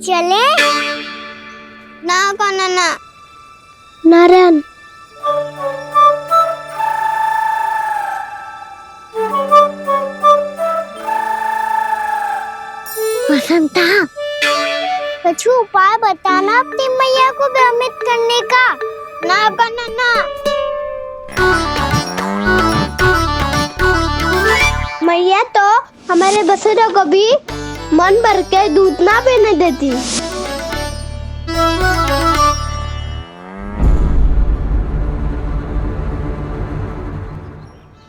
चले ना काना ना नारायण बसंता कुछ उपाय बताना अपनी मैया को भ्रमित करने का। ना काना ना मैया तो हमारे बसेरों को भी मन भर के दूध ना पीने देती।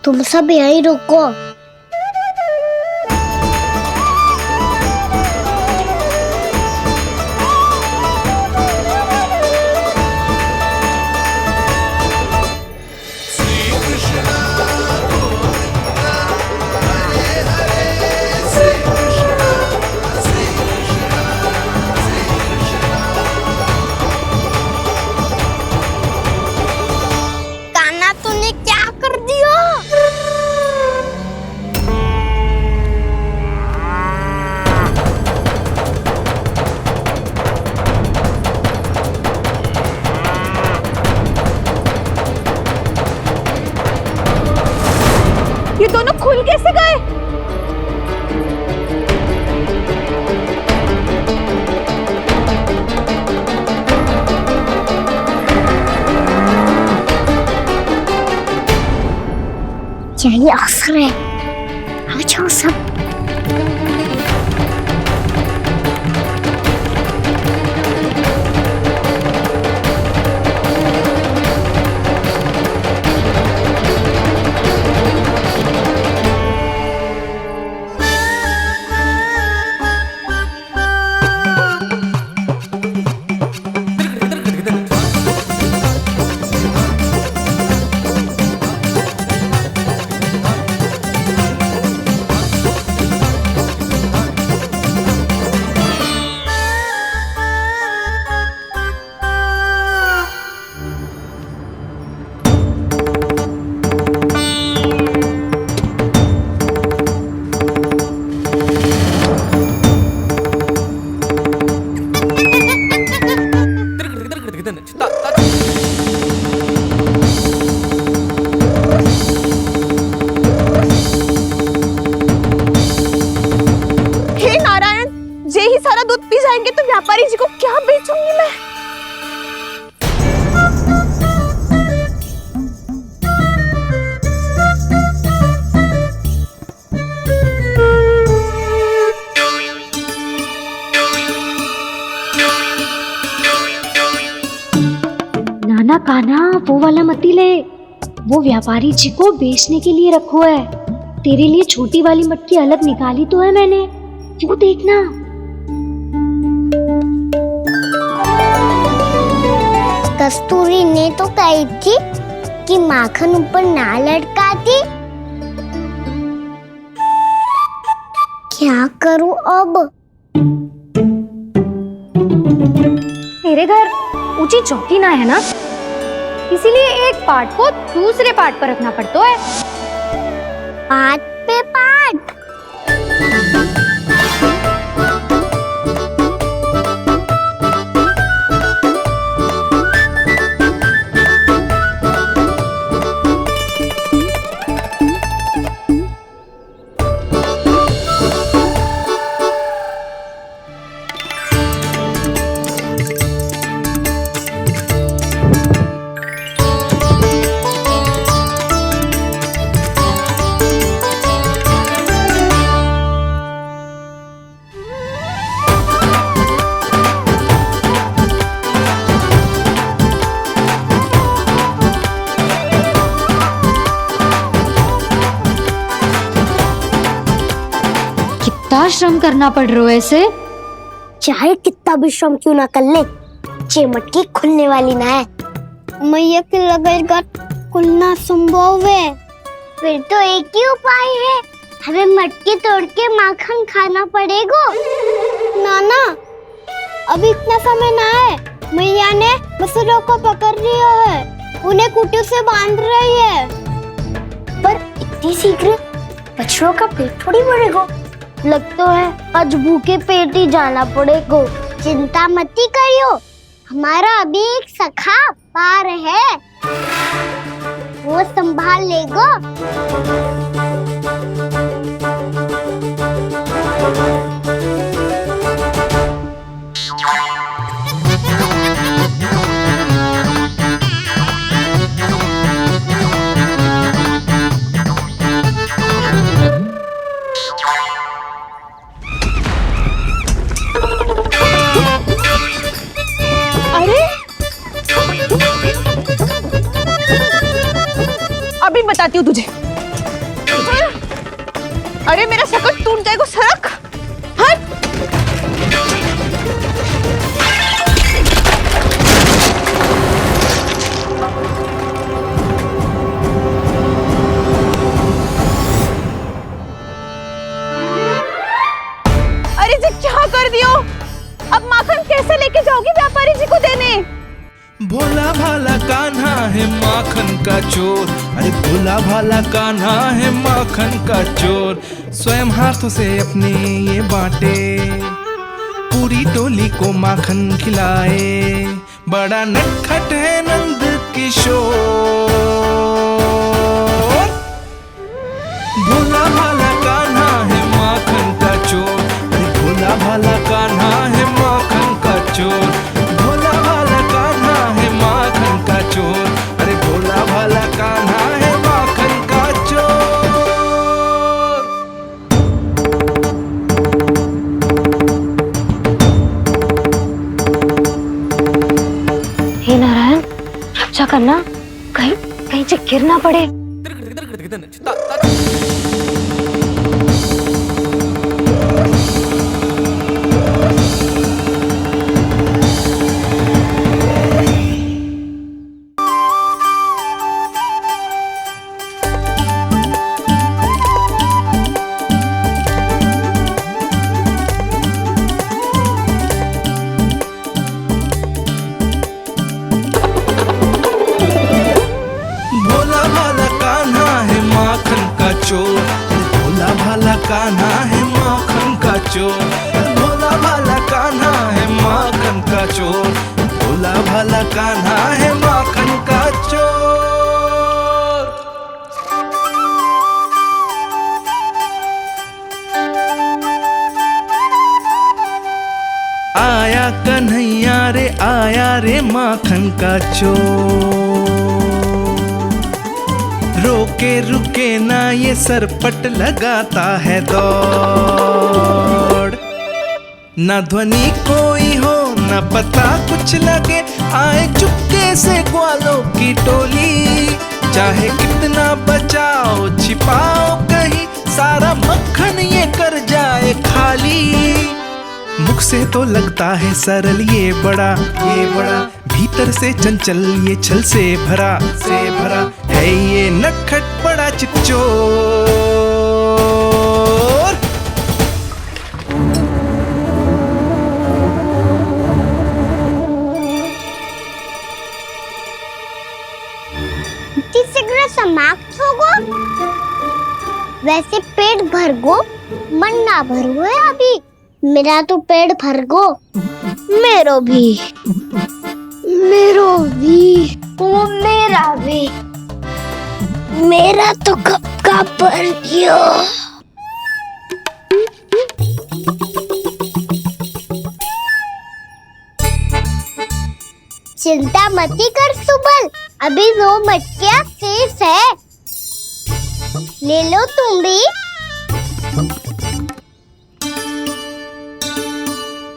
तुम सब यहीं रुको। कान्हा तूने क्या कर दिया? ये दोनों खुल कैसे गए? यही असर है। अब जाओ सब। हे नारायण, जे ही सारा दूध पी जाएंगे तो व्यापारी जी को क्या बेचूंगी मैं? नाना कान्हा वो वाला मती ले, वो व्यापारी जी को बेचने के लिए रखो है। तेरे लिए छोटी वाली मटकी अलग निकाली तो है मैंने, वो देखना। कस्तूरी ने तो कही थी कि माखन ऊपर ना लटकाती। क्या करूं अब? मेरे घर ऊंची चौकी ना है ना, इसीलिए एक पार्ट को दूसरे पार्ट पर रखना पड़ता है। पार्ट पे पार्ट। कितना श्रम करना पड़ रहा है ऐसे। चाहे कितना भी श्रम क्यों ना कर ले, ये मटकी खुलने वाली ना है। मैया के लगेगा खुलना संभव है। फिर तो एक ही उपाय है, हमें मटकी तोड़ के माखन खाना पड़ेगा। नाना, अभी इतना समय ना है। मैया ने बसुरों को पकड़ लिया है, उन्हें कुटी से बांध रही है। पर इतनी शीघ्र बछड़ों का पेट थोड़ी भरेगा। लगता है आज भूखे पेट ही जाना पड़ेगा। चिंता मत करियो, हमारा अभी एक सखा पार है, वो संभाल लेगा। अभी बताती हूँ तुझे। अरे मेरा सकट टूट जाएगा, सरक हट। अरे जी क्या कर दियो? अब माखन कैसे लेके जाओगी व्यापारी जी को देने? भोला भाला कान्हा है माखन का चोर, अरे भोला भाला कान्हा है माखन का चोर। स्वयं हाथों से अपने ये बांटे, पूरी टोली को माखन खिलाए। बड़ा नटखट है नंद किशोर। भोला भाला कान्हा है माखन का चोर, अरे भोला भाला कान्हा है माखन का चोर। भोला भाला कान्हा है माखन का चोर, अरे भोला भाला कान्हा है माखन का चोर। हे नारायण, रक्षा करना, कहीं कहीं से गिर ना पड़े। भोला भाला कान्हा है माखन का चोर, भोला भाला कान्हा है माखन का चोर। भोला भाला कान्हा है माखन का चोर, भोला भाला कान्हा है माखन का चोर। आया कन्हैया रे आया रे माखन का चोर। रोके रुके ना ये सरपट लगाता है दौड़। न ध्वनि कोई हो न पता कुछ लगे, आए चुपके से ग्वालों की टोली। चाहे कितना बचाओ छिपाओ कहीं, सारा मक्खन ये कर जाए खाली। मुख से तो लगता है सरल ये बड़ा भीतर से चंचल ये छल से भरा है ये नटखट बड़ा चिच्चोर। शीघ्र समाप्त होगो, वैसे पेट भर गो मन ना भर है अभी। मेरा तो पेट भर गो, मेरो भी ओ मेरा भी, मेरा तो कब का भर गयो। चिंता मती कर सुबल, अभी 2 मटकियां शेष है, ले लो तुम भी।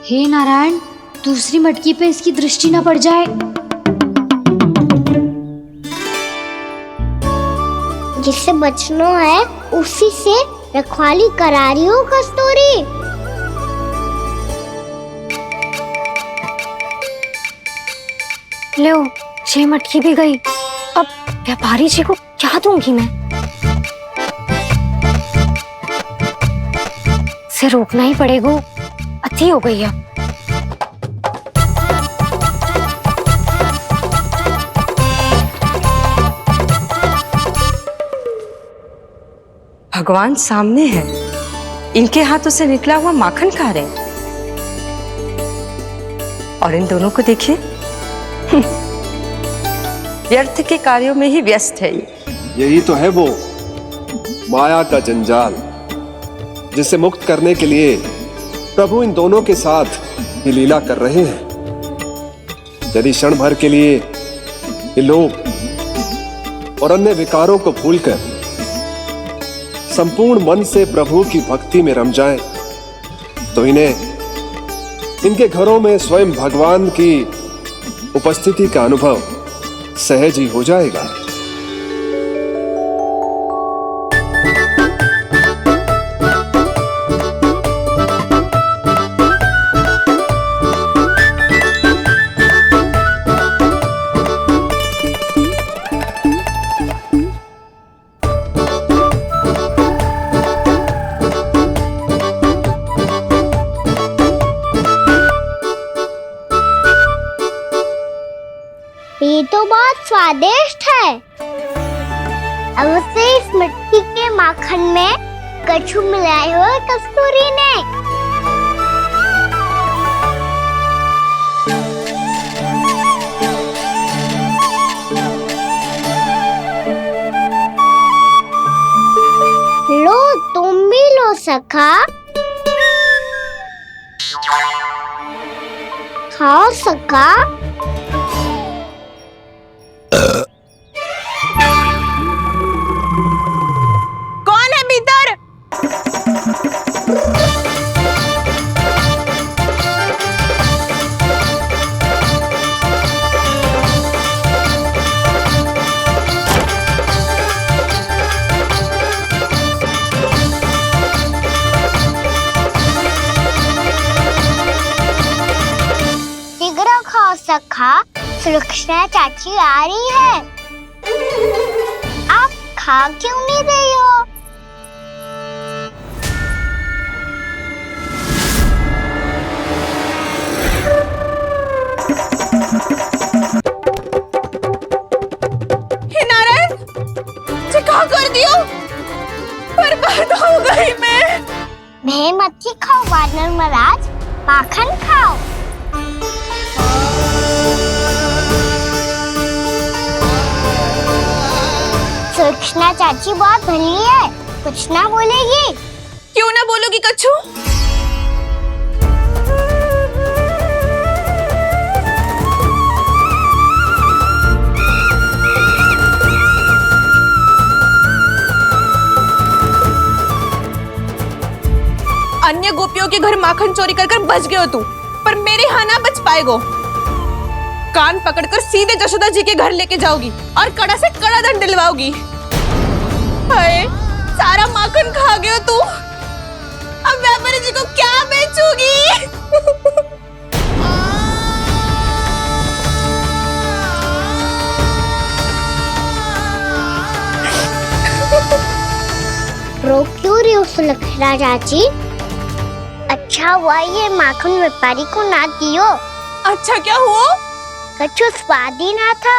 हे नारायण, दूसरी मटकी पे इसकी दृष्टि न पड़ जाए। जिससे बचना है उसी से रखवाली करा रही हो कस्तूरी। लो, 6 मटकी भी गई। अब व्यापारी जी को क्या दूंगी मैं? इसे रोकना ही पड़ेगा, अति हो गई है। भगवान सामने है, इनके हाथों से निकला हुआ माखन खा रहे। और इन दोनों को देखिए, व्यर्थ के कार्यों में ही व्यस्त है ये। यही तो है वो माया का जंजाल, जिसे मुक्त करने के लिए प्रभु इन दोनों के साथ ये लीला कर रहे हैं। यदि क्षण भर के लिए ये लोग और अन्य विकारों को भूलकर संपूर्ण मन से प्रभु की भक्ति में रम जाएं, तो इनके घरों में स्वयं भगवान की उपस्थिति का अनुभव सहज ही हो जाएगा। ये तो बहुत स्वादिष्ट है। अवश्य इस मिट्टी के माखन में कछु मिलाए हो कस्तूरी ने। लो तुम भी लो सखा, खाओ सखा। कौन है भीतर? शीघ्र खाओ सखा, सुलक्षणा चाची आ रही है। आप खा क्यों नहीं रही हो? हे नारायण, ये क्या कर दियो? बर्बाद हो गई मैं। भय मत ही खाओ वानर महाराज, माखन खाओ। सुलक्षणा चाची बहुत भली है, कुछ ना बोलेगी। क्यों ना बोलोगी कच्छू? अन्य गोपियों के घर माखन चोरी कर बच गए हो तू, पर मेरे यहाँ ना बच पाएगो। कान पकड़कर सीधे जशोदा जी के घर लेके जाओगी और कड़ा से कड़ा दंड दिलवाओगी। हाय, सारा माखन खा गए हो तू। अब व्यापारी जी को क्या बेचूगी? रो क्यों रही हो सुलक्षणा चाची? अच्छा हुआ ये माखन व्यापारी को ना दियो। अच्छा क्या हुआ? कछु स्वाद ही ना था।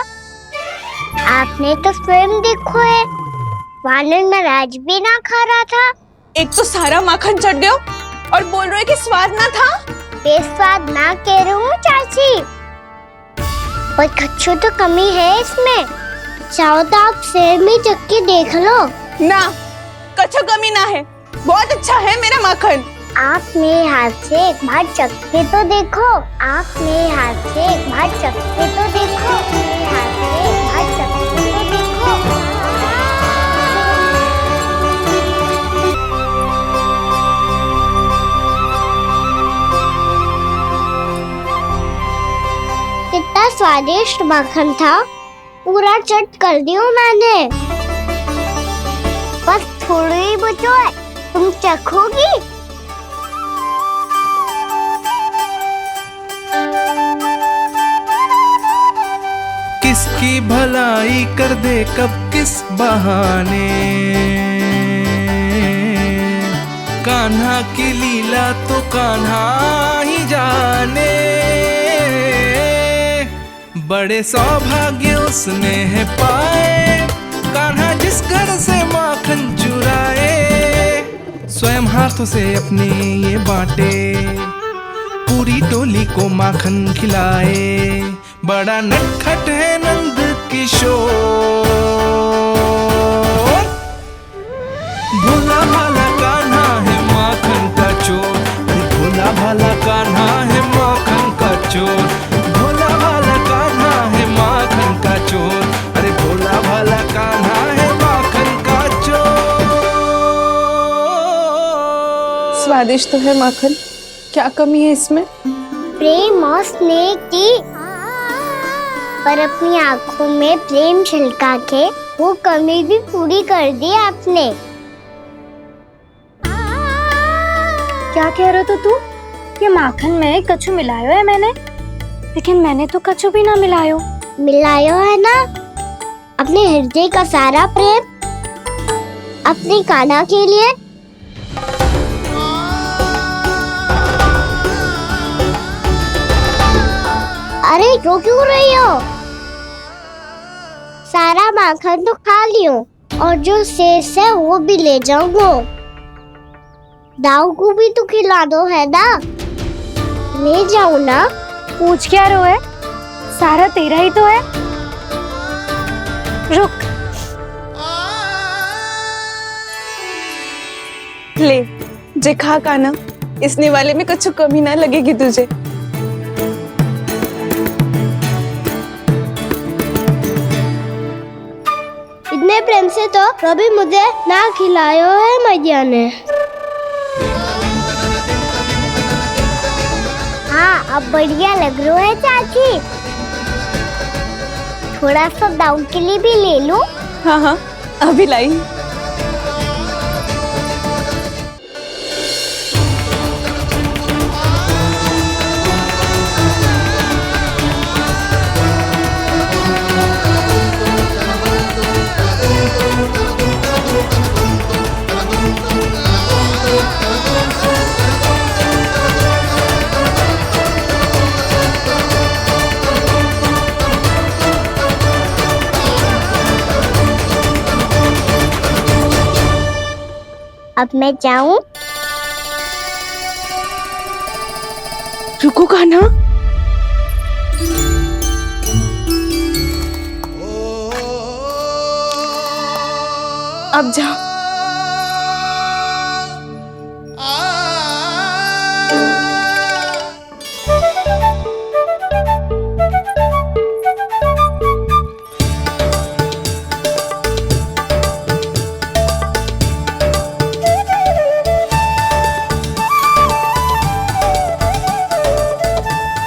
आपने तो स्वयं देखो है, वानर महाराज भी ना खा रहा था। एक तो सारा माखन चढ़ गयो और बोल रहे कि स्वाद ना था। बेस्वाद ना कह रही हूँ चाची, पर कछु तो कमी है इसमें। चाहो तो आप शहर में चख के देख लो। ना, कछु कमी ना है, बहुत अच्छा है मेरा माखन। आप मेरे हाथ से एक बार चख के तो देखो। आप मेरे हाथ से एक बार चख के तो देखो। मेरे हाथ से एक बार चख के तो देखो। कितना स्वादिष्ट माखन था, पूरा चट कर दिया मैंने। बस थोड़ी ही बचो है, तुम चखोगी? किसकी भलाई कर दे कब किस बहाने, कान्हा की लीला तो कान्हा ही जाने। बड़े सौभाग्य उसने है पाए, कान्हा जिस घर से माखन चुराए। स्वयं हाथों से अपने ये बांटे, पूरी टोली को माखन खिलाए। बड़ा नटखट है नंद किशोर, भोला भाला कान्हा है माखन का चोर। अरे भोला भाला कान्हा है माखन का चोर, भोला भाला कान्हा है माखन का चोर। अरे भोला भाला कान्हा है माखन का चोर। स्वादिष्ट तो है माखन, क्या कमी है इसमें? प्रेम और स्नेह की, पर अपनी आंखों में प्रेम छलका के वो कमी भी पूरी कर दी आपने। क्या कह रहे हो तू? ये माखन में कछु मिलायो है मैंने, लेकिन मैंने तो कछु भी ना मिलायो। मिलायो है ना अपने हृदय का सारा प्रेम अपनी कान्हा के लिए। अरे रो क्यों रही हो? सारा माखन तो खा लियो और जो शेष है वो भी ले जाऊंगा। दाऊ को भी तो खिला दो, है ना? ले जाओ ना। पूछ क्या रो है, सारा तेरा ही तो है। रुक, ले जे खा कान्हा, इस निवाले में कुछ कमी ना लगेगी तुझे। इतने प्रेम से तो कभी मुझे ना खिलायो है मैया ने। हाँ, अब बढ़िया लग रहा है चाची। थोड़ा सा दाऊ के लिए भी ले लो। हाँ हाँ, अभी लाई। अब मैं जाऊं? रुको कान्हा, अब जाओ।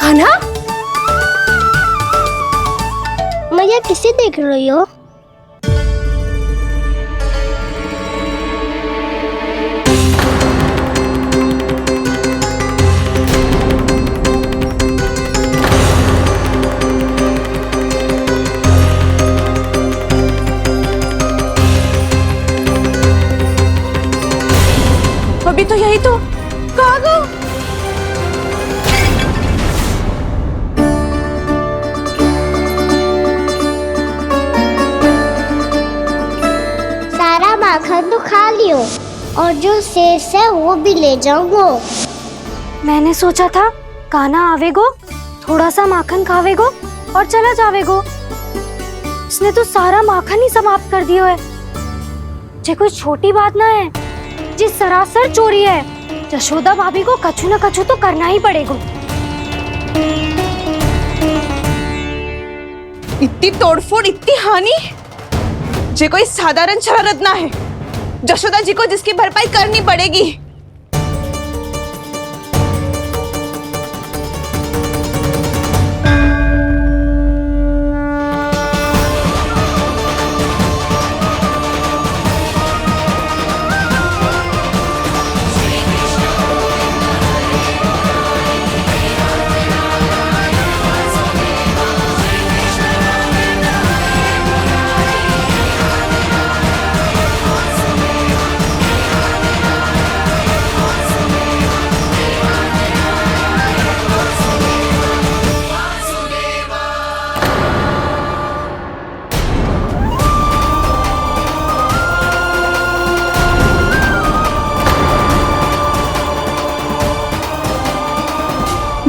कान्हा, मैया किसे देख रही हो? अभी तो यही तो। कहाँ गो? सारा माखन तो खा लियो और जो शेष है वो भी ले जाऊंगा। मैंने सोचा था कान्हा आवेगो, थोड़ा सा माखन खावेगो और चला जावेगो। इसने तो सारा माखन ही समाप्त कर दिया है। ये कोई छोटी बात ना है, जी सरासर चोरी है। यशोदा भाभी को कछु न कछु तो करना ही पड़ेगा। इतनी तोड़फोड़, इतनी हानि, जे कोई साधारण शरारत ना है। यशोदा जी को जिसकी भरपाई करनी पड़ेगी।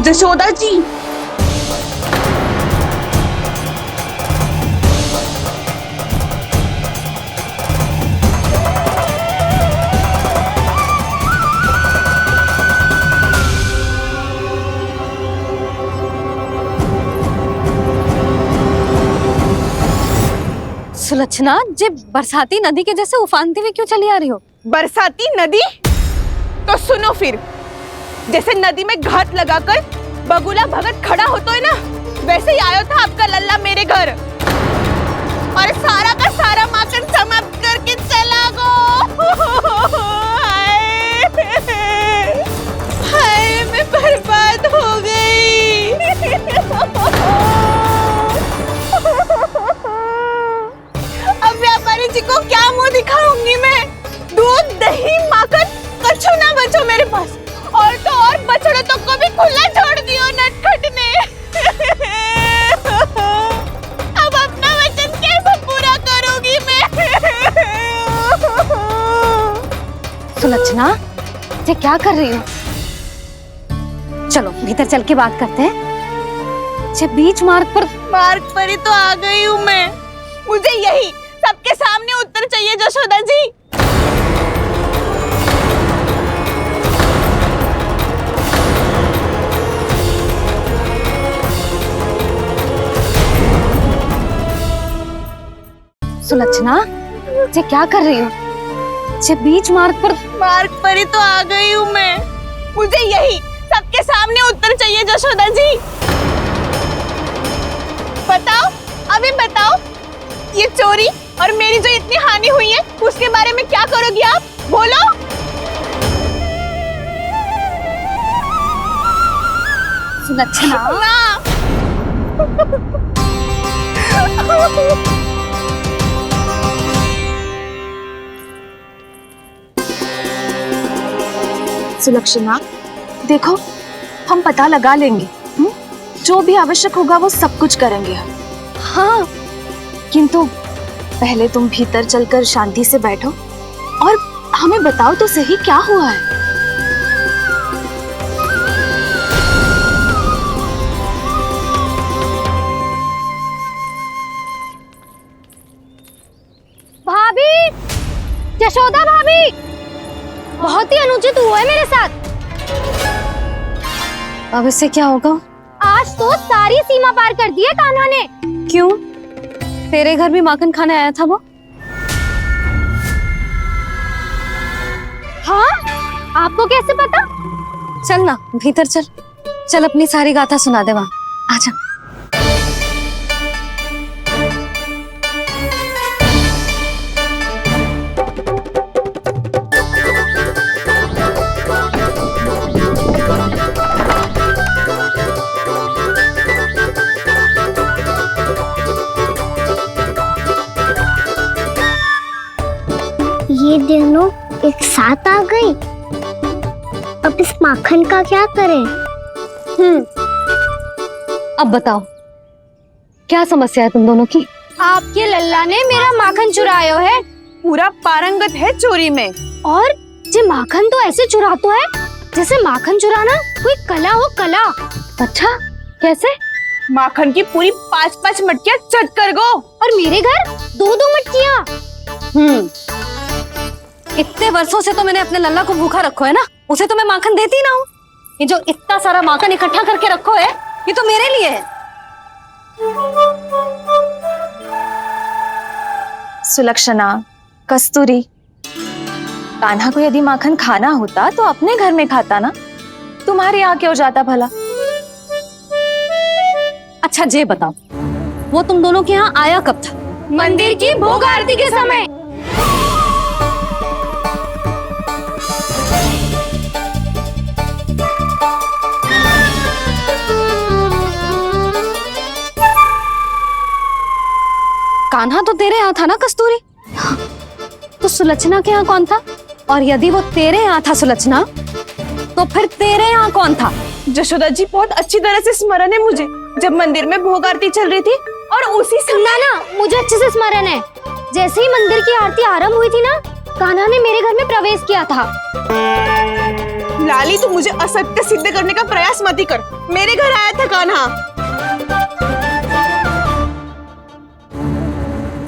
जशोदा जी, सुलक्षणा, जे बरसाती नदी के जैसे उफानते हुए क्यों चली आ रही हो? बरसाती नदी? तो सुनो फिर, जैसे नदी में घाट लगाकर बगुला भगत खड़ा होता है ना, वैसे ही आया था आपका लल्ला मेरे घर और सारा का सारा माखन समाप्त करके चला गो। हाय, मैं बर्बाद हो गई। अब व्यापारी जी को क्या मुंह दिखाऊंगी मैं? दूध, दही, माखन कछु ना बचो मेरे पास, और तो और बछड़े तो को भी खुला छोड़ दियो नटखट ने। अब अपना वचन कैसे पूरा करूंगी मैं? सुलक्षणा, ये क्या कर रही हो? चलो भीतर चल के बात करते हैं। ये बीच मार्ग पर ही तो आ गई हूँ मैं। मुझे यही सबके सामने उत्तर चाहिए जशोदा जी। सुलक्षणा, ये क्या कर रही हो? ये बीच मार्ग पर ही तो आ गई हूँ मैं। मुझे यही सबके सामने उत्तर चाहिए जशोदा जी। बताओ, अभी बताओ, ये चोरी और मेरी जो इतनी हानि हुई है उसके बारे में क्या करोगी आप? बोलो। सुलक्षणा, सुलक्षणा, देखो, हम पता लगा लेंगे। जो भी आवश्यक होगा वो सब कुछ करेंगे हम। हाँ, किंतु पहले तुम भीतर चलकर शांति से बैठो और हमें बताओ तो सही क्या हुआ है। भाभी, यशोदा भाभी, बहुत ही अनुचित हुआ है मेरे साथ। अब इससे क्या होगा? आज तो सारी सीमा पार कर दी है कान्हा ने। क्यों? तेरे घर भी माखन खाने आया था वो? हाँ, आपको कैसे पता? चल ना भीतर चल, चल अपनी सारी गाथा सुना दे वहां। आजा। ये दोनों एक साथ आ गई। अब इस माखन का क्या करें? अब बताओ, क्या समस्या है तुम दोनों की? आपके लल्ला ने मेरा माखन चुराया है। पूरा पारंगत है चोरी में। और ये माखन तो ऐसे चुराता है जैसे माखन चुराना कोई कला हो, कला। अच्छा, कैसे? माखन की पूरी 5-5 मटकियां चट कर गो। और मेरे घर 2-2 मटकियां। इतने वर्षों से तो मैंने अपने लल्ला को भूखा रखो है ना, उसे तो मैं माखन देती ना हूँ। ये जो इतना सारा माखन इकट्ठा करके रखो है, ये तो मेरे लिए है। सुलक्षणा, कस्तूरी, कान्हा को यदि माखन खाना होता तो अपने घर में खाता ना, तुम्हारे यहाँ क्यों जाता भला? अच्छा ये बताओ, वो तुम दोनों के यहाँ आया कब था? मंदिर की भोग आरती के समय। कान्हा तो तेरे यहाँ था ना कस्तूरी? तो सुलक्षणा के यहाँ कौन था? और यदि वो तेरे यहाँ था सुलक्षणा, तो फिर तेरे यहाँ कौन था? जशोदा जी, बहुत अच्छी तरह से स्मरण है मुझे, जब मंदिर में भोग आरती चल रही थी और उसी समय ना, मुझे अच्छे से स्मरण है। जैसे ही मंदिर की आरती आरंभ हुई थी ना, कान्हा ने मेरे घर में प्रवेश किया था। लाली, तू मुझे असत्य सिद्ध करने का प्रयास मत ही कर। मेरे घर आया था कान्हा।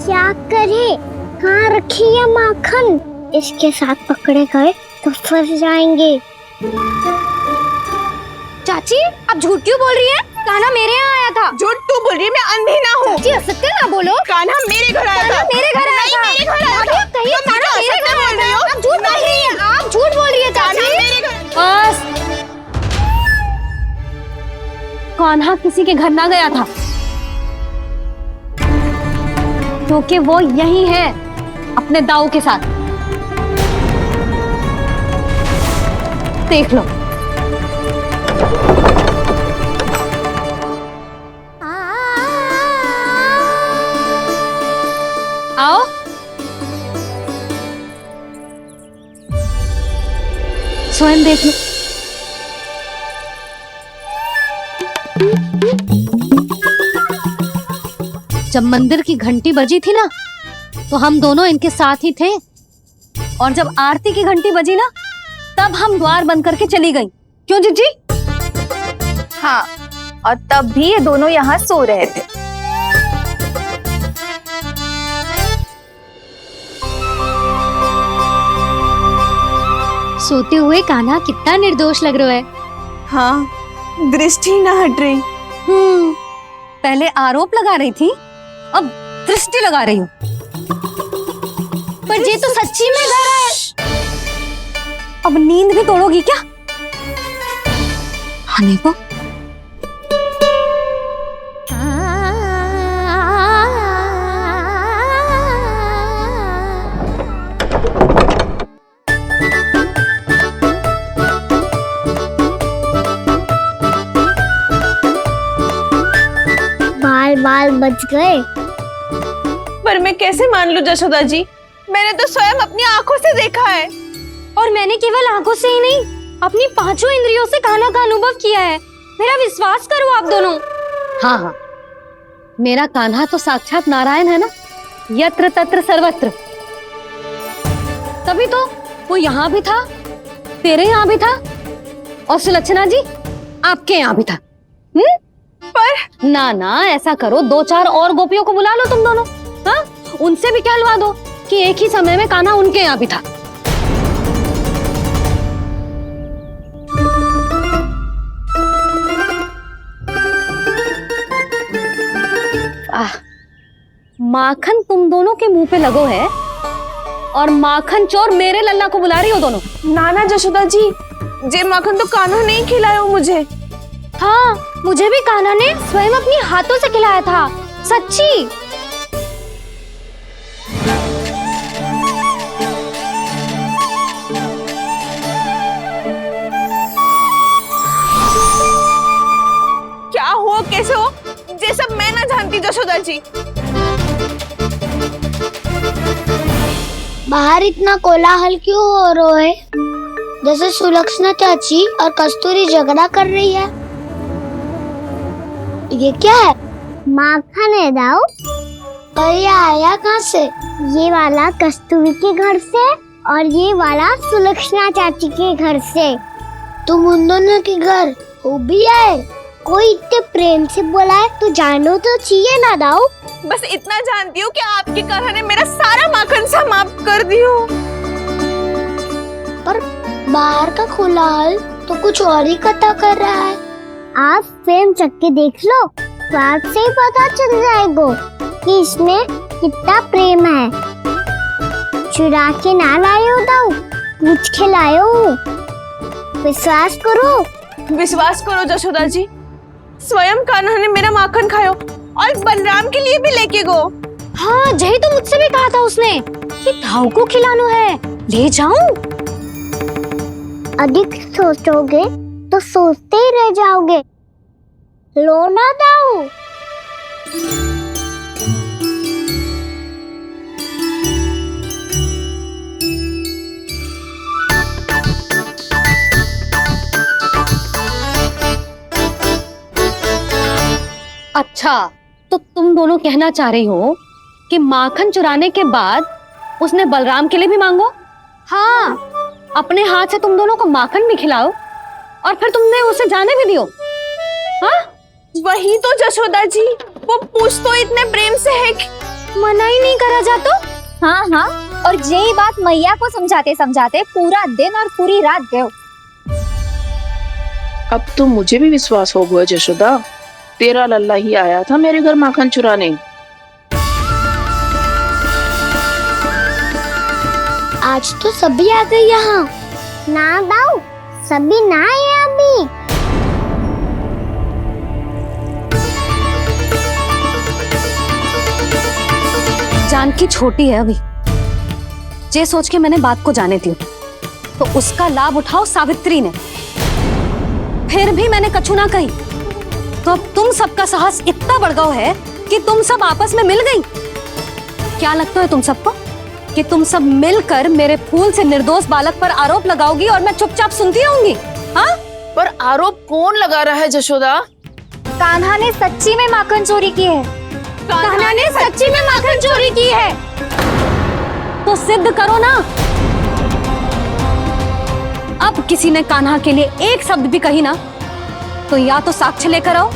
क्या करे, कहाँ रखी है माखन? इसके साथ पकड़े गए तो फंस जाएंगे। चाची आप झूठ क्यों बोल रही है? कान्हा मेरे यहाँ आया था। झूठ तू बोल रही है, मैं अंधी ना हूँ। चाची असत्य ना बोलो। कान्हा मेरे घर आया था। मेरे घर आया था। मेरे घर आया था। कहिए तुम कान्हा मुझे मेरे घर असत्य बोल रही हो। आप झूठ बोल रही है। आप झूठ बोल रही है चाची। मेरे घर। बस, कान्हा किसी के घर ना गया था, क्योंकि वो यही है अपने दाऊ के साथ। देख लो। आओ। स्वयं देख लो। जब मंदिर की घंटी बजी थी ना, तो हम दोनों इनके साथ ही थे, और जब आरती की घंटी बजी ना, तब हम द्वार बंद करके चली गई। क्यों जीजी? हाँ, और तब भी ये दोनों यहाँ सो रहे थे। सोते हुए कान्हा कितना निर्दोष लग रहा है। हाँ, दृष्टि ना हट रही। पहले आरोप लगा रही थी, अब दृष्टि लगा रही हूँ। पर ये तो सच्ची में घर है। अब नींद भी तोड़ोगी क्या? हमें को बाल बाल बच गए। पर मैं कैसे मान लूं जशोदा जी? मैंने तो स्वयं अपनी आंखों से देखा है। और मैंने केवल आंखों से ही नहीं, अपनी पांचों इंद्रियों से कान्हा का अनुभव किया है। मेरा विश्वास करो आप दोनों। हाँ हाँ, मेरा कान्हा तो साक्षात नारायण है ना, यत्र तत्र सर्वत्र। तभी तो वो यहाँ भी था, तेरे यहाँ भी था, और सुलक्षणा जी आपके यहाँ भी था। पर ना ना, ऐसा करो, 2-4 और गोपियों को बुला लो तुम दोनों। हाँ, उनसे भी कहलवा दो कि एक ही समय में कान्हा उनके यहाँ भी था। माखन तुम दोनों के मुंह पे लगो है, और माखन चोर मेरे लल्ला को बुला रही हो दोनों। नाना जशोदा जी, जे माखन तो कान्हा नहीं खिलाया मुझे। हाँ, मुझे भी कान्हा ने स्वयं अपनी हाथों से खिलाया था, सच्ची। क्या हो, कैसे हो, ये सब मैं ना जानती जशोदा जी। बाहर इतना कोलाहल क्यों हो रहा है? जैसे सुलक्षणा चाची और कस्तूरी झगड़ा कर रही है। ये क्या है? माखन है दाऊ। और ये आया कहाँ से? ये वाला कस्तूरी के घर से और ये वाला सुलक्षणा चाची के घर से। तुम उन दोनों के घर हो भी आए? कोई इतने प्रेम से बोला है तो जानो तो चाहिए ना दाऊ। बस इतना जानती हूँ कि आपके कान्हा ने मेरा सारा माखन समाप्त कर दियो। पर बाहर का कोलाहल तो कुछ और ही कथा कर रहा है। आप फिल्म चख के देख लो, तो आपसे ही पता चल जाएगा कि इसमें कितना प्रेम है। चुरा के ना लाए हो दाऊ, पूछ के लाए हो। विश्वास करो जशोदा जी, स्वयं कान्हा ने मेरा माखन खायो और बलराम के लिए भी लेके गो। हाँ, यही तो मुझसे भी कहा था उसने कि दाऊ को खिलाना है, ले जाऊं। अधिक सोचोगे तो सोचते ही रह जाओगे। लो ना दाऊ। अच्छा, तो तुम दोनों कहना चाह रही हो कि माखन चुराने के बाद उसने बलराम के लिए भी मांगो? हाँ, अपने हाथ से तुम दोनों को माखन भी खिलाओ और फिर तुमने उसे जाने भी दियो। हाँ, वही तो जशोदा जी, वो पूछ तो इतने प्रेम से है कि मना ही नहीं करा जातो। हाँ हाँ, और यही बात मैया को समझाते समझाते पूरा दिन और पूरी रात गयो। अब तो मुझे भी विश्वास हो गया जशोदा, तेरा लल्ला ही आया था मेरे घर माखन चुराने। आज तो सभी आ गए यहाँ। ना दाऊ, सभी ना आए अभी। जानकी छोटी है अभी, ये सोच के मैंने बात को जाने दी तो उसका लाभ उठाओ सावित्री ने। फिर भी मैंने कछु ना कही तो अब तुम सबका साहस इतना बढ़ गया है कि तुम सब आपस में मिल गई। क्या लगता है तुम सबको कि तुम सब मिलकर मेरे फूल से निर्दोष बालक पर आरोप लगाओगी और मैं चुपचाप सुनती रहूंगी? हाँ, पर आरोप कौन लगा रहा है जशोदा? कान्हा ने सच्ची में माखन चोरी की है। कान्हा ने सच्ची में माखन चोरी की है तो सिद्ध करो ना। अब किसी ने कान्हा के लिए एक शब्द भी कही ना तो या तो साक्ष्य लेकर आओ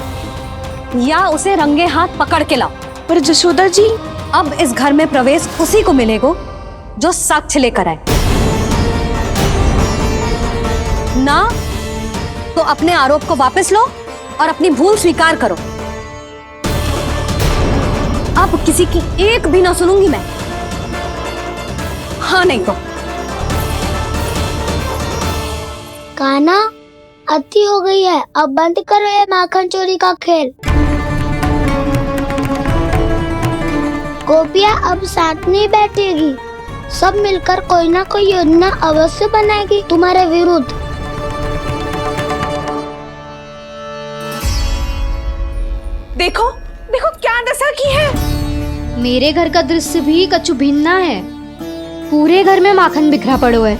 या उसे रंगे हाथ पकड़ के लाओ। पर जशोदा जी, अब इस घर में प्रवेश उसी को मिलेगा जो साक्ष्य लेकर आए। ना तो अपने आरोप को वापस लो और अपनी भूल स्वीकार करो। अब किसी की एक भी ना सुनूंगी मैं। हाँ नहीं तो कान्हा, अति हो गई है, अब बंद करो ये माखन चोरी का खेल। गोपियाँ अब साथ नहीं बैठेगी, सब मिलकर कोई ना कोई योजना अवश्य बनाएगी तुम्हारे विरुद्ध। देखो देखो क्या दशा की है। मेरे घर का दृश्य भी कछु भिन्न है। पूरे घर में माखन बिखरा पड़ो है।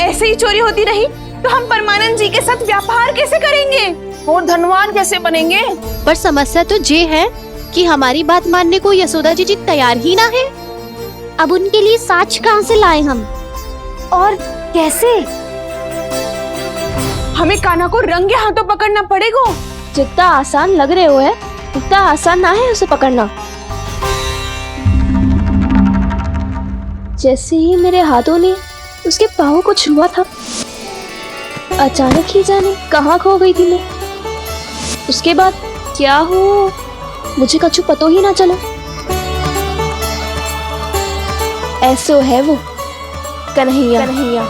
ऐसे ही चोरी होती रही तो हम परमानंद जी के साथ व्यापार कैसे करेंगे और धनवान कैसे बनेंगे? पर समस्या तो ये है कि हमारी बात मानने को यशोदा जी तैयार ही ना है। अब उनके लिए साक्ष्य कहाँ से लाएं हम? और कैसे? हमें कान्हा को रंगे हाथों पकड़ना पड़ेगा। जितना आसान लग रहे हो है उतना आसान ना है उसे पकड़ना। जैसे ही मेरे हाथों ने उसके पाँव को छुआ था, अचानक ही जाने कहाँ खो गई थी मैं। उसके बाद क्या हो मुझे कछु पता ही ना चला। ऐसो है वो कन्हैया।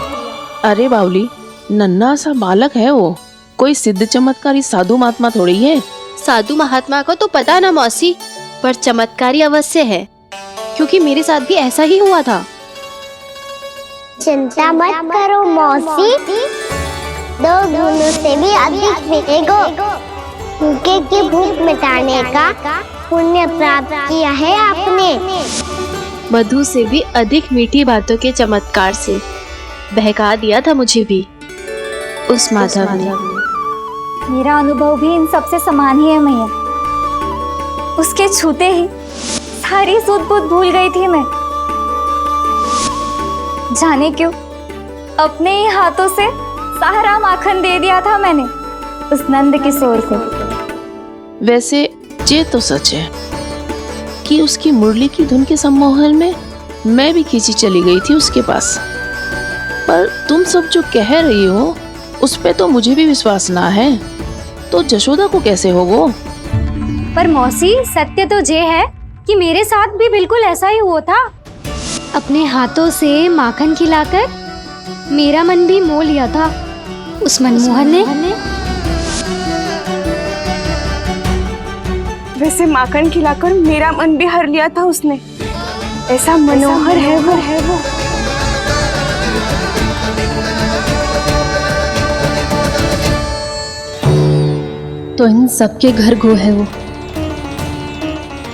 अरे बावली, नन्हा सा बालक है वो, कोई सिद्ध चमत्कारी साधु महात्मा थोड़ी है। साधु महात्मा को तो पता ना मौसी, पर चमत्कारी अवश्य है, क्योंकि मेरे साथ भी ऐसा ही हुआ था। चिंता मत करो मौसी, 2 गुणों से भी अधिक मिलेगा। भूखे की भूख मिटाने का पुण्य प्राप्त किया है आपने। मधु से भी अधिक मीठी बातों के चमत्कार से बहका दिया था मुझे भी उस माधव ने। मेरा अनुभव भी इन सबसे समान ही है मैया। उसके छूते ही सारी सूध बूध भूल गई थी मैं। जाने क्यों अपने ही हाथों से सारा माखन दे दिया था मैंने उस नंद किशोर को। वैसे ये तो सच है कि उसकी मुरली की धुन के सम्मोहन में मैं भी खींची चली गई थी उसके पास। पर तुम सब जो कह रही हो उस पे तो मुझे भी विश्वास ना है, तो जशोदा को कैसे होगा? पर मौसी, सत्य तो ये है कि मेरे साथ भी बिल्कुल ऐसा ही हुआ था। अपने हाथों से माखन खिलाकर मेरा मन भी मोह लिया था उस मनमोहन ने। वैसे माखन खिलाकर मेरा मन भी हर लिया था उसने। ऐसा मनोहर है वो। तो इन सबके घर गो है वो,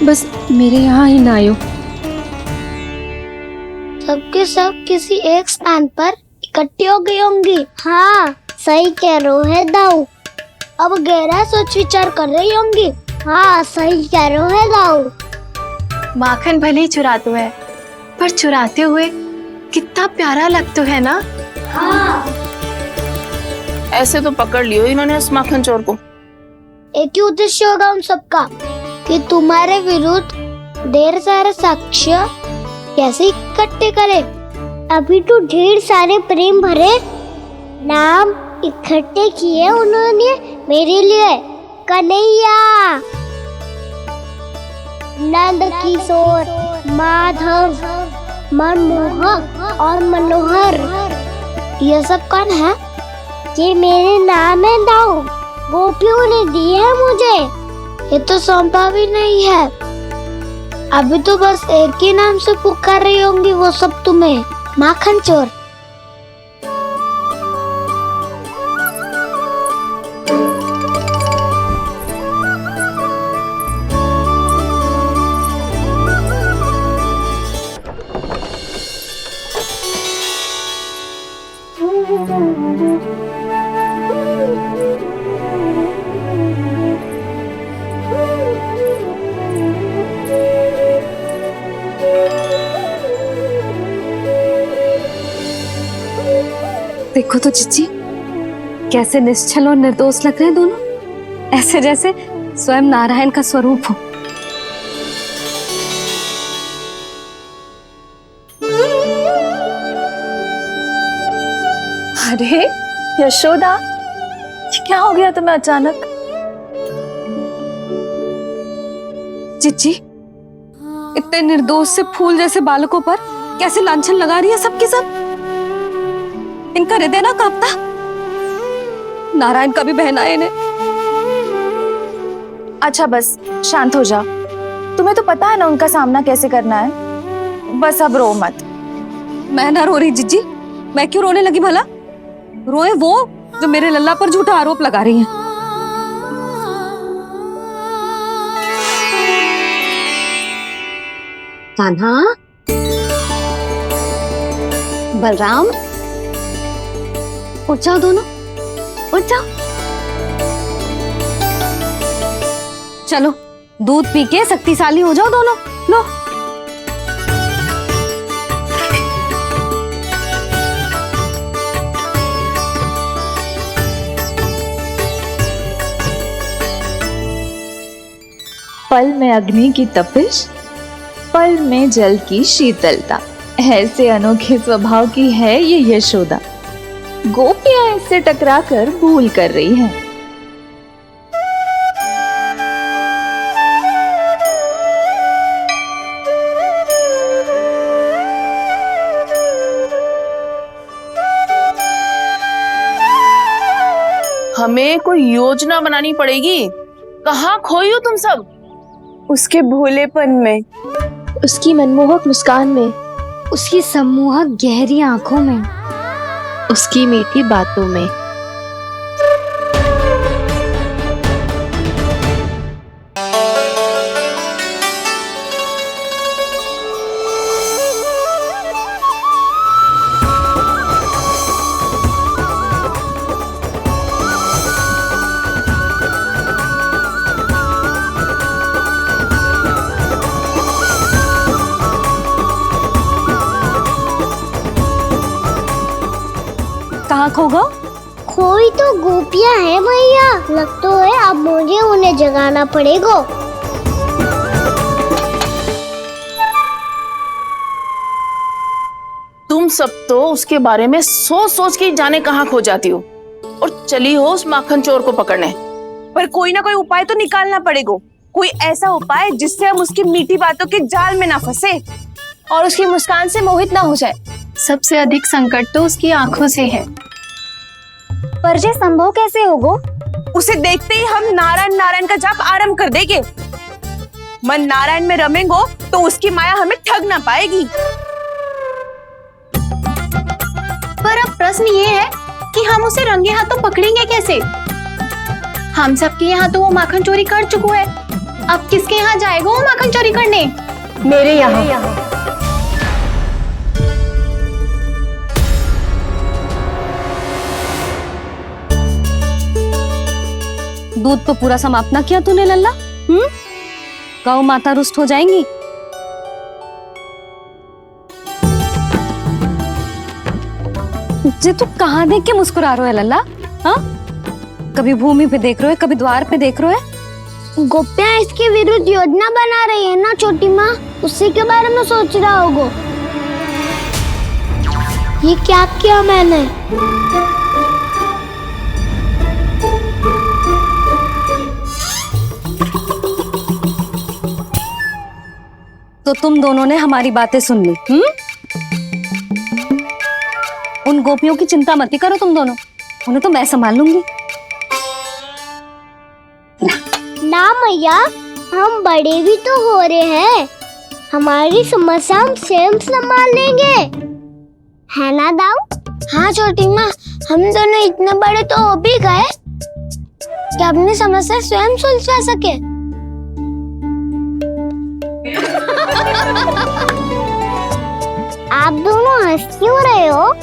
बस मेरे यहाँ ही ना आयो। सबके सब किसी एक स्थान पर इकट्ठी हो गई होंगी। हाँ, सही कह रहे हो दाऊ। अब गहरा सोच विचार कर रही होंगी। हाँ, सही कह रहे हो दाऊ। माखन भले ही चुराते है, पर चुराते हुए कितना प्यारा लगता है ना। ऐसे तो पकड़ लियो इन्होंने उस माखन चोर को। एक ही उद्देश्य होगा उन सबका कि तुम्हारे विरुद्ध ढेर सारे साक्ष्य कैसे इकट्ठे करे। अभी तो ढेर सारे प्रेम भरे नाम इकट्ठे किए उन्होंने मेरे लिए। कन्हैया, नंद किशोर, माधव, मनमोहक और मनोहर, ये सब कौन है? ये मेरे नाम है दाऊ, गोपियों ने दिए है मुझे। ये तो सौंपा भी नहीं है। अभी तो बस एक ही नाम से पुकार रही होंगी वो सब तुम्हें, माखन चोर। देखो तो जीजी, कैसे निश्चल और निर्दोष लग रहे हैं दोनों, ऐसे जैसे स्वयं नारायण का स्वरूप हो। अरे यशोदा, ये क्या हो गया तुम्हें अचानक? जीजी, इतने निर्दोष से फूल जैसे बालकों पर कैसे लांछन लगा रही है सबकी सब। इनका हृदय ना कांपता? नारायण का भी बहना है इन्हें। अच्छा बस शांत हो जाओ, तुम्हें तो पता है ना उनका सामना कैसे करना है। बस अब रो मत। मैं ना रो रही जीजी, मैं क्यों रोने लगी भला? रोए वो जो मेरे लल्ला पर झूठा आरोप लगा रही हैं। कान्हा, बलराम, उठ जाओ दोनों, उठ जाओ। चलो दूध पी के शक्तिशाली हो जाओ दोनों। लो। पल में अग्नि की तपिश, पल में जल की शीतलता, ऐसे अनोखे स्वभाव की है ये यशोदा। गोपियां इससे टकराकर भूल कर रही हैं। हमें कोई योजना बनानी पड़ेगी। कहाँ खोई हो तुम सब? उसके भोलेपन में, उसकी मनमोहक मुस्कान में, उसकी सम्मोहक गहरी आंखों में, उसकी मीठी बातों में। कहाँ खो गो? खोई तो गोपियां हैं भैया, लगता है अब मुझे उन्हें जगाना पड़ेगा। तुम सब तो उसके बारे में सोच सोच के जाने कहाँ खो जाती हो और चली हो उस माखन चोर को पकड़ने। पर कोई ना कोई उपाय तो निकालना पड़ेगा। कोई ऐसा उपाय जिससे हम उसकी मीठी बातों के जाल में ना फंसे और उसकी मुस्कान से मोहित ना हो जाए। सबसे अधिक संकट तो उसकी आंखों से है। पर ये संभव कैसे होगा? उसे देखते ही हम नारायण नारायण का जाप आरंभ कर देंगे। मन नारायण में रमेंगो तो उसकी माया हमें ठग ना पाएगी। पर अब प्रश्न ये है कि हम उसे रंगे हाथों पकड़ेंगे कैसे? हम सबके यहाँ तो वो माखन चोरी कर चुका है। अब किसके यहाँ जाएगा वो माखन चोरी करने? मेरे यहाँ। दूध तो पूरा समाप्त ना किया तूने लल्ला। गौ माता रुष्ट हो जाएंगी। जे तू कहाँ देख के मुस्कुरा रहे है लल्ला? हाँ, कभी भूमि पे देख रहे है, कभी द्वार पे देख रहे है। गोपियाँ इसके विरुद्ध योजना बना रही है ना छोटी माँ, उसी के बारे में सोच रहा होगा। ये क्या किया मैंने? तो तुम दोनों ने हमारी बातें सुन ली। उन गोपियों की चिंता मत करो तुम दोनों, उन्हें तो मैं संभाल लूंगी। ना मैया, हम बड़े भी तो हो रहे हैं, हमारी समस्या हम स्वयं संभाल लेंगे, है ना दाऊ? हाँ छोटी माँ, हम दोनों इतने बड़े तो हो भी गए कि अपनी समस्या स्वयं सुलझा सके। आप दोनों हंस क्यों रहे हो?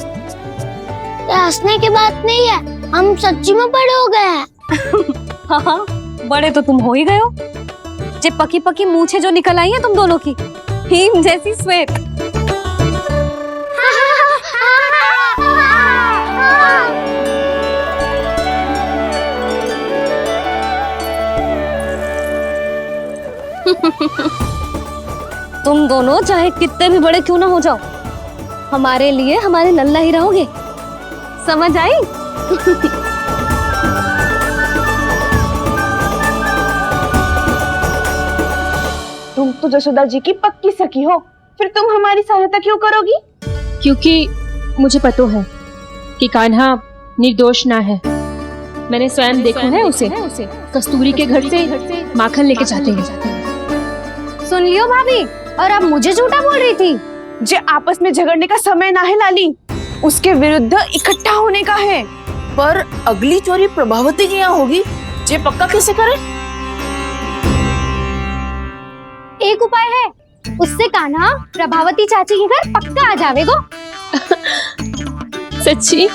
ये हंसने की बात नहीं है, हम सच्ची में बड़े हो गए हैं। हाँ, बड़े तो तुम हो ही गए हो। जे पकी पकी मूछें जो निकल आई हैं तुम दोनों की, हिम जैसी श्वेत। तुम दोनों चाहे कितने भी बड़े क्यों ना हो जाओ, हमारे लिए हमारे लल्ला ही रहोगे, समझ आई? तुम तो जशोदा जी की पक्की सखी हो, फिर तुम हमारी सहायता क्यों करोगी? क्योंकि मुझे पता है कि कान्हा निर्दोष ना है। मैंने स्वयं देखा है उसे कस्तूरी के घर से माखन लेके जाते हैं। सुन लियो भाभी, और अब मुझे झूठा बोल रही थी। जे आपस में झगड़ने का समय ना है लाली, उसके विरुद्ध इकट्ठा होने का है। पर अगली चोरी प्रभावती की यहाँ होगी, जे पक्का कैसे करे? एक उपाय है, उससे कान्हा प्रभावती चाची के घर पक्का आ जावेगो। सच्ची?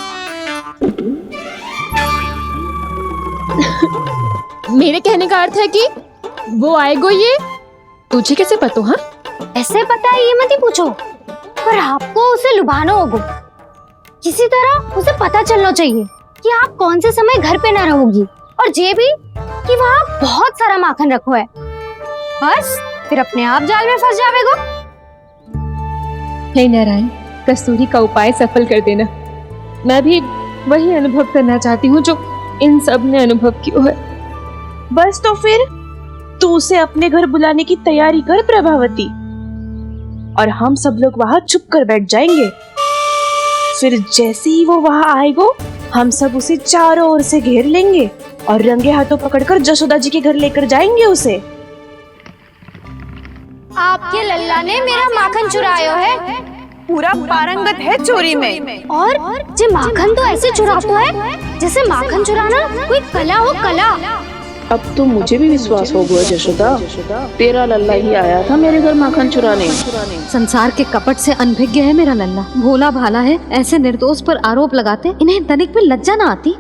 मेरे कहने का अर्थ है कि वो आएगो, ये तुझे कैसे पता? हाँ, ऐसे पता है ये मत ही पूछो, पर आपको उसे लुभाना होगा। किसी तरह उसे पता चलना चाहिए कि आप कौन से समय घर पे ना रहोगी, और ये भी कि वहाँ बहुत सारा माखन रखो है। बस फिर अपने आप जाल में फंस जावेगो। हे नारायण, कस्तूरी का उपाय सफल कर देना। मैं भी वही अनुभव करना चाहती हूँ जो इन सब ने अनुभव किया है। बस तो फिर तू उसे अपने घर बुलाने की तैयारी कर प्रभावती, और हम सब लोग वहाँ चुप कर बैठ जाएंगे। फिर जैसे ही वो वहाँ आएगो, हम सब उसे चारों ओर से घेर लेंगे और रंगे हाथों पकड़कर जशोदा जी के घर लेकर जाएंगे उसे। आपके लल्ला ने मेरा माखन चुराया है, पूरा पारंगत है चोरी में। और जे माखन तो ऐसे चुराता है जैसे माखन चुराना कोई कला हो, कला। अब तो मुझे भी विश्वास हो गया जशोदा, तेरा लल्ला ही आया था मेरे घर माखन चुराने। संसार के कपट से अनभिज्ञ है मेरा लल्ला, भोला भाला है। ऐसे निर्दोष पर आरोप लगाते इन्हें तनिक भी लज्जा ना आती।